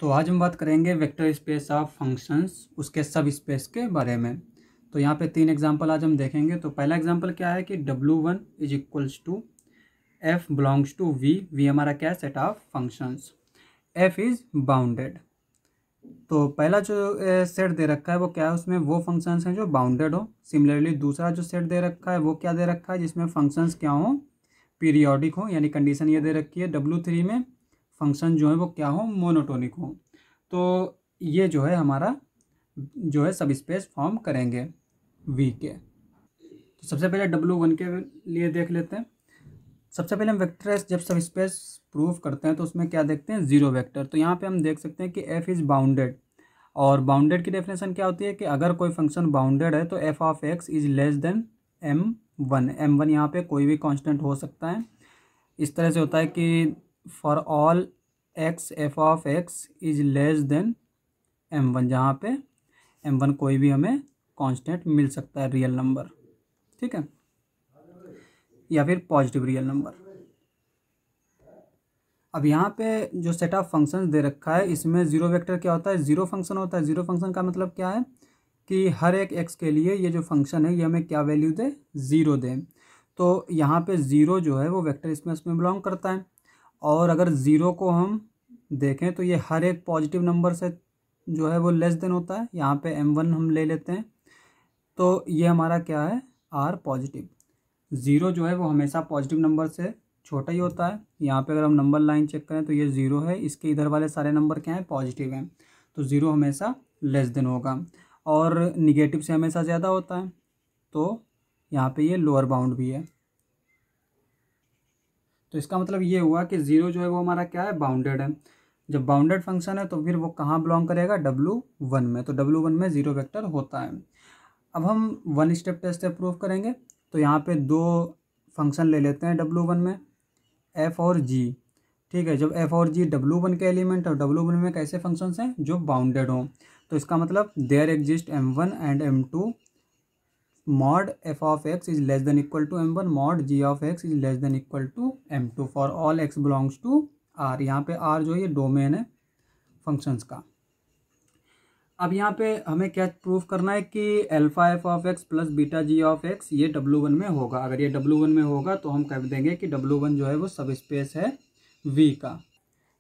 तो आज हम बात करेंगे वेक्टर स्पेस ऑफ फंक्शंस उसके सब स्पेस के बारे में। तो यहाँ पे 3 एग्जांपल आज हम देखेंगे। तो पहला एग्जांपल क्या है कि W1 is equals to F belongs to V हमारा क्या है, set of functions, F is bounded. तो पहला जो सेट दे रखा है वो क्या है, उसमें वो फंक्शंस हैं जो बाउंडेड हो। सिमिलरली दूसरा जो सेट दे रखा है वो क्या दे रखा है, जिसमें फंक्शंस क्या हो, पीरियोडिक हो, यानी कंडीशन ये दे रखी है W3 में फंक्शन जो है वो क्या हो, मोनोटोनिक हो। तो ये जो है हमारा जो है सब स्पेस फॉर्म करेंगे V के। तो सबसे पहले W1 के लिए देख लेते हैं। सबसे पहले हम वेक्टर जब सब स्पेस प्रूव करते हैं तो उसमें क्या देखते हैं, जीरो वेक्टर। तो यहाँ पे हम देख सकते हैं कि F इज़ बाउंडेड, और बाउंडेड की डेफिनेशन क्या होती है कि अगर कोई फंक्शन बाउंडेड है तो f of x is less then m1 यहाँ पे कोई भी कांस्टेंट हो सकता है। इस तरह से होता है कि for all x f of x is less then m1, जहाँ पे m1 कोई भी हमें कांस्टेंट मिल सकता है, रियल नंबर, ठीक है, या फिर पॉजिटिव रियल नंबर। अब यहाँ पे जो सेट ऑफ फंक्शंस दे रखा है इसमें जीरो वेक्टर क्या होता है, जीरो फंक्शन होता है। जीरो फंक्शन का मतलब क्या है कि हर एक x के लिए ये जो फंक्शन है ये हमें क्या वैल्यू दे, ज़ीरो दे। तो यहाँ पे ज़ीरो जो है वो वेक्टर स्पेस में बिलोंग करता है। और अगर ज़ीरो को हम देखें तो ये हर एक पॉजिटिव नंबर से जो है वो लेस देन होता है। यहाँ पे m1 हम ले लेते हैं तो ये हमारा क्या है, r पॉजिटिव। ज़ीरो जो है वो हमेशा पॉजिटिव नंबर से छोटा ही होता है। यहाँ पे अगर हम नंबर लाइन चेक करें तो ये ज़ीरो है, इसके इधर वाले सारे नंबर क्या हैं, पॉजिटिव हैं। तो ज़ीरो हमेशा लेस देन होगा, और निगेटिव से हमेशा ज़्यादा होता है। तो यहाँ पे ये लोअर बाउंड भी है। तो इसका मतलब ये हुआ कि ज़ीरो जो है वो हमारा क्या है, बाउंडेड है। जब बाउंडेड फंक्शन है तो फिर वो कहाँ बिलोंग करेगा, W1 में। तो W1 में ज़ीरो वेक्टर होता है। अब हम वन स्टेप टेस्ट से प्रूव करेंगे। तो यहाँ पे दो फंक्शन ले लेते हैं W1 में, F और G, ठीक है। जब F और G W1 के एलिमेंट और W1 में कैसे फंक्शंस हैं, जो बाउंडेड हों। तो इसका मतलब there exist M1 and M2 mod f of x is less than equal to m1 mod g of x is less than equal to m2 for all x belongs to r। यहाँ पे r जो है ये domain है functions का। अब यहाँ पे हमें क्या प्रूफ करना है कि alpha f of x plus beta g of x ये W1 में होगा। अगर ये W1 में होगा तो हम कह देंगे कि W1 जो है वो सब स्पेस है V का।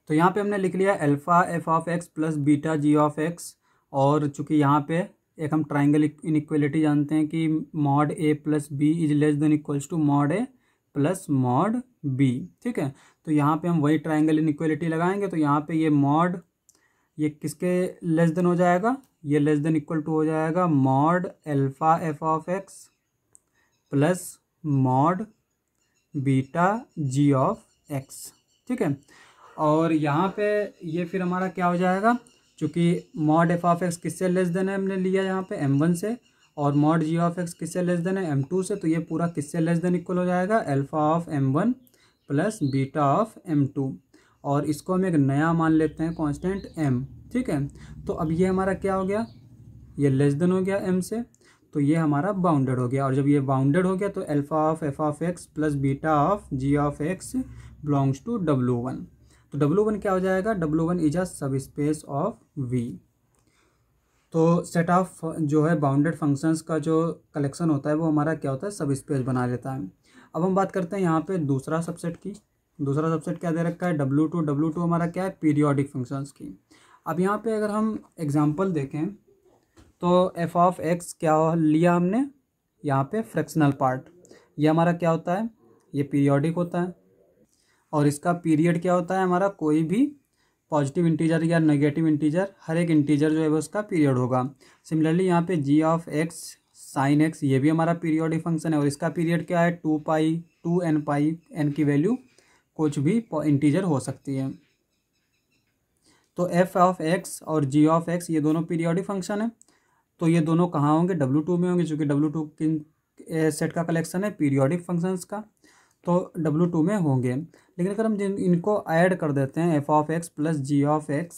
तो यहाँ पे हमने लिख लिया alpha f of x plus beta g of x, और चूंकि यहाँ पे एक हम ट्राइंगल इनइक्वलिटी जानते हैं कि mod a plus b is less than equals to mod a plus mod b, ठीक है। तो यहाँ पे हम वही ट्राइंगल इनइक्वलिटी लगाएंगे। तो यहाँ पे ये मॉड, ये किसके लेस देन हो जाएगा, ये लेस देन इक्वल टू हो जाएगा mod alpha f of x plus mod beta g of x, ठीक है। और यहाँ पे ये फिर हमारा क्या हो जाएगा, चूँकि मॉड एफ ऑफ एक्स किससे लेस देन है, हमने लिया यहाँ पे m1 से, और मॉड जी ऑफ एक्स किससे लेस देन है, m2 से। तो ये पूरा किससे लेस देन इक्वल हो जाएगा, alpha of m1 plus beta of m2, और इसको हम एक नया मान लेते हैं कांस्टेंट m, ठीक है। तो अब ये हमारा क्या हो गया, ये लेस देन हो गया m से, तो ये हमारा बाउंडेड हो गया। और जब ये बाउंडेड हो गया तो alpha of f of x plus beta of g of x belongs to W1। तो W1 क्या हो जाएगा, W1 इज अ सब स्पेस ऑफ V। तो सेट ऑफ जो है बाउंडेड फंक्शंस का जो कलेक्शन होता है वो हमारा क्या होता है, सब स्पेस बना लेता है। अब हम बात करते हैं यहाँ पे दूसरा सबसेट की। दूसरा सबसेट क्या दे रखा है, W2 हमारा क्या है, पीरियोडिक फंक्शंस की। अब यहाँ पे अगर हम एग्जांपल देखें तो f ऑफ x क्या लिया हमने, यहाँ पे फ्रैक्शनल पार्ट, ये हमारा क्या होता है, ये पीरियोडिक होता है। और इसका पीरियड क्या होता है हमारा, कोई भी पॉजिटिव इंटीजर या नेगेटिव इंटीजर, हर एक इंटीजर जो है वो उसका पीरियड होगा। सिमिलरली यहाँ पे g of x sine x ये भी हमारा पीरियोडिक फंक्शन है, और इसका पीरियड क्या है, 2n पाई, n की वैल्यू कुछ भी इंटीजर हो सकती है। तो f ऑफ x और g ऑफ x ये दोनों पीरियोडिक फंक्शन है। तो ये दोनों कहाँ होंगे, W2 में होंगे, क्योंकि W2 किन सेट का कलेक्शन है, पीरियोडिक फंक्शंस का। तो W2 में होंगे। लेकिन अगर हम इनको ऐड कर देते हैं f of x plus g of x,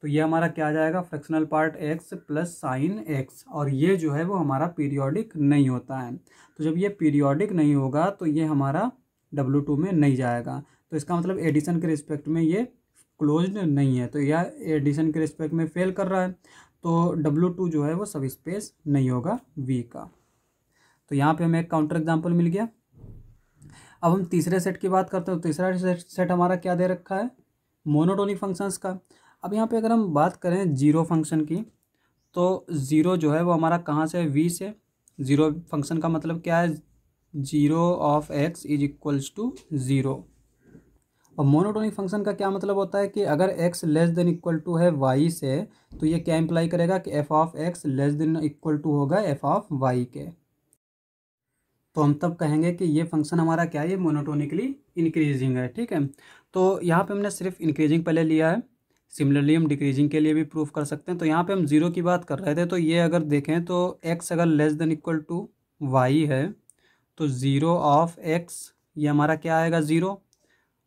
तो ये हमारा क्या आ जाएगा, fractional part x plus sine x, और ये जो है वो हमारा पीरियोडिक नहीं होता है। तो जब ये पीरियोडिक नहीं होगा तो ये हमारा W2 में नहीं जाएगा। तो इसका मतलब एडिशन के रिस्पेक्ट में ये क्लोज्ड नहीं है, तो यह एडिशन के रिस्पेक्ट में फेल कर रहा है, तो W2 जो है वो सब स्पेस नहीं होगा V का। तो यहाँ पे हमें एक काउंटर एग्जाम्पल मिल गया। अब हम तीसरे सेट की बात करते हैं। तो तीसरा सेट हमारा क्या दे रखा है, मोनोटोनिक फंक्शंस का। अब यहाँ पे अगर हम बात करें जीरो फंक्शन की, तो ज़ीरो जो है वो हमारा कहाँ से है, V से। ज़ीरो फंक्शन का मतलब क्या है, zero of x is equals to zero. और मोनोटोनिक फंक्शन का क्या मतलब होता है कि अगर x less than equal to है y से, तो ये क्या इंप्लाई करेगा कि f of x less than equal to होगा f ऑफ y के। तो हम तब कहेंगे कि ये फंक्शन हमारा क्या है, ये मोनोटोनिकली इंक्रीजिंग है। ठीक है, तो यहाँ पे हमने सिर्फ इंक्रीजिंग पहले लिया है, सिमिलरली हम डिक्रीजिंग के लिए भी प्रूफ कर सकते हैं। तो यहाँ पे हम जीरो की बात कर रहे थे, तो ये अगर देखें तो x अगर less than equal to y है, तो ज़ीरो ऑफ x ये हमारा क्या आएगा, ज़ीरो,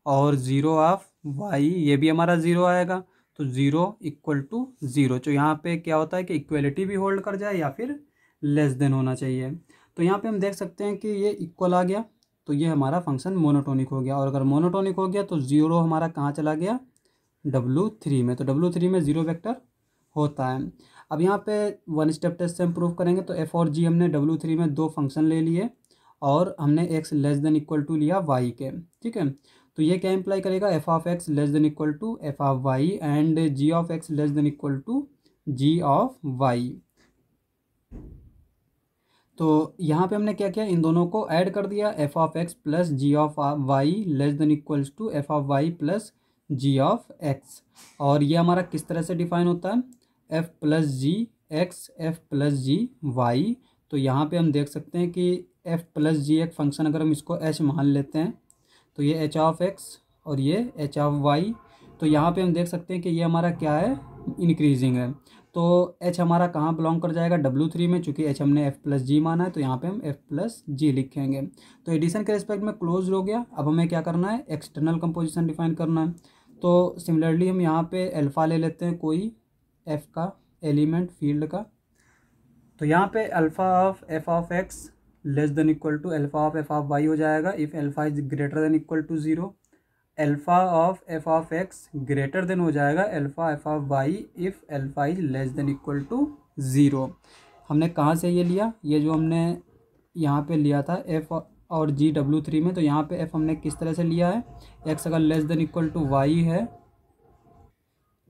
और ज़ीरो ऑफ y ये भी हमारा ज़ीरो आएगा। तो ज़ीरो इक्वल टू ज़ीरो, तो यहाँ पे क्या होता है कि इक्वलिटी भी होल्ड कर जाए या फिर लेस देन होना चाहिए। तो यहाँ पे हम देख सकते हैं कि ये इक्वल आ गया, तो ये हमारा फंक्शन मोनोटोनिक हो गया। और अगर मोनोटोनिक हो गया तो ज़ीरो हमारा कहाँ चला गया, W3 में। तो W3 में ज़ीरो वेक्टर होता है। अब यहाँ पे वन स्टेप टेस्ट से हम प्रूव करेंगे। तो f और g हमने W3 में दो फंक्शन ले लिए और हमने x less than equal to लिया y के। ठीक है, तो ये क्या इंप्लाई करेगा, f of x less than equal to f of y and g of x less than equal to g of y। तो यहाँ पे हमने क्या किया, इन दोनों को ऐड कर दिया, f of x plus g of y less than equals to f of y plus g of x। और ये हमारा किस तरह से डिफाइन होता है, f प्लस जी एक्स एफ प्लस जी वाई। तो यहाँ पे हम देख सकते हैं कि f प्लस जी एक फंक्शन अगर हम इसको h मान लेते हैं, तो ये h ऑफ x और ये h ऑफ y। तो यहाँ पे हम देख सकते हैं कि ये हमारा क्या है, इंक्रीजिंग है। तो h हमारा कहाँ बिलोंग कर जाएगा, W3 में। चूँकि h हमने f प्लस जी माना है, तो यहाँ पे हम f प्लस जी लिखेंगे। तो एडिशन के रिस्पेक्ट में क्लोज हो गया। अब हमें क्या करना है, एक्सटर्नल कंपोजिशन डिफाइन करना है। तो सिमिलरली हम यहाँ पे अल्फ़ा ले लेते हैं, कोई f का एलिमेंट फील्ड का। तो यहाँ पे alpha of f of x less than equal to alpha of f of y हो जाएगा if alpha is greater than equal to zero. Alpha of f of x greater than हो जाएगा alpha f of y if alpha is less than equal to zero. हमने कहाँ से ये लिया, ये जो हमने यहाँ पे लिया था f और g W3 में। तो यहाँ पे f हमने किस तरह से लिया है, x अगर less than equal to y है,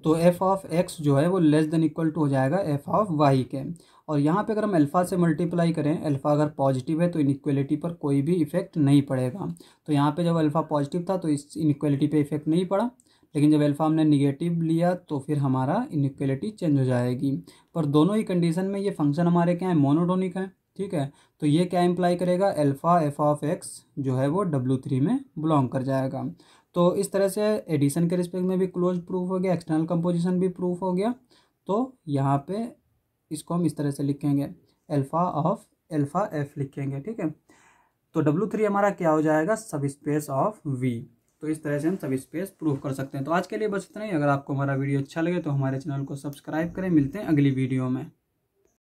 तो f ऑफ x जो है वो लेस देन इक्वल टू हो जाएगा f ऑफ y के। और यहाँ पे अगर हम अल्फ़ा से मल्टीप्लाई करें, अल्फ़ा अगर पॉजिटिव है तो इनइक्वलिटी पर कोई भी इफेक्ट नहीं पड़ेगा। तो यहाँ पे जब अल्फ़ा पॉजिटिव था तो इस इनइक्वलिटी पे इफेक्ट नहीं पड़ा, लेकिन जब अल्फ़ा हमने निगेटिव लिया तो फिर हमारा इनइक्वलिटी चेंज हो जाएगी। पर दोनों ही कंडीशन में ये फंक्शन हमारे क्या है, मोनोटोनिक है। ठीक है, तो ये क्या इम्प्लाई करेगा, अल्फ़ा f ऑफ x जो है वो W3 में बिलोंग कर जाएगा। तो इस तरह से एडिशन के रिस्पेक्ट में भी क्लोज प्रूफ हो गया, एक्सटर्नल कंपोजिशन भी प्रूफ हो गया। तो यहाँ पे इसको हम इस तरह से लिखेंगे, अल्फ़ा ऑफ अल्फ़ा f लिखेंगे। ठीक है, तो W3 हमारा क्या हो जाएगा, सब स्पेस ऑफ V। तो इस तरह से हम सब स्पेस प्रूफ कर सकते हैं। तो आज के लिए बस इतना ही। अगर आपको हमारा वीडियो अच्छा लगे तो हमारे चैनल को सब्सक्राइब करें। मिलते हैं अगली वीडियो में।